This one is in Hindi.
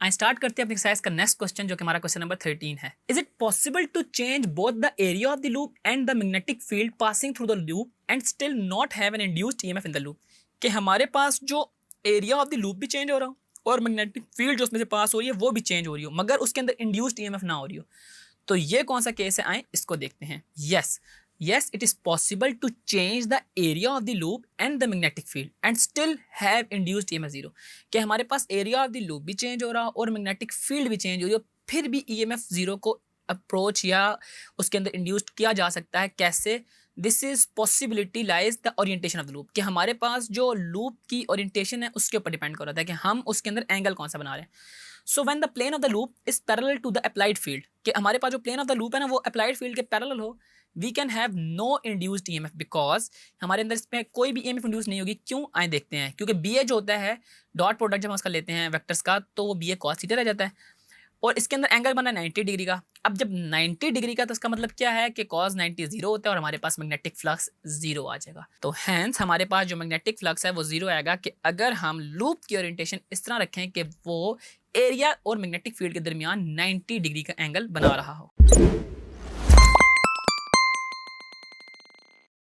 आई स्टार्ट करते हैं अपनी एक्सरसाइज का नेक्स्ट क्वेश्चन जो कि हमारा क्वेश्चन नंबर 13 है। Is it possible to change both the area of the loop and the magnetic field passing through the loop and still not have an induced EMF in the loop? कि हमारे पास जो एरिया ऑफ द लूप भी चेंज हो रहा हो और मैग्नेटिक फील्ड जो उसमें से पास हो रही है वो भी चेंज हो रही हो, मगर उसके अंदर इंड्यूस्ड ईएमएफ ना हो रही हो। तो ये कौन सा केस है, आए इसको देखते हैं। yes it is possible to change the area of the loop and the magnetic field and still have induced EMF 0। कि हमारे पास एरिया ऑफ द लूप भी चेंज हो रहा हो और मैग्नेटिक फील्ड भी चेंज हो रही हो, फिर भी EMF 0 को अप्रोच या उसके अंदर इंड्यूस्ड किया जा सकता है। कैसे? This is possibility lies the orientation of the loop. कि हमारे पास जो लूप की ओरिएंटेशन है उसके ऊपर डिपेंड कर रहा है कि हम उसके अंदर एंगल कौन सा बना रहे हैं। So when the plane of the loop is parallel to the applied field, कि हमारे पास जो प्लेन ऑफ द लूप है ना वो अप्लाइड फील्ड के पैरेलल हो, we can have no induced EMF because हमारे अंदर इसमें कोई भी ईएमएफ इंड्यूस नहीं होगी। क्यों? आए देखते हैं। क्योंकि बी ए जो होता है डॉट प्रोडक्ट जब हम उसका लेते हैं वेक्टर्स का तो वो बी ए कॉस थीटा रह जाता है और इसके अंदर एंगल बना 90 डिग्री का। अब जब 90 डिग्री का तो इसका मतलब क्या है कि cos 90 जीरो होता है और हमारे पास मैग्नेटिक फ्लक्स जीरो आ जाएगा। तो हैंस हमारे पास जो मैग्नेटिक फ्लक्स है वो जीरो आएगा कि अगर हम लूप की ओरिएंटेशन इस तरह रखें कि वो एरिया और मैग्नेटिक फील्ड के दरमियान 90 डिग्री का एंगल बना रहा हो।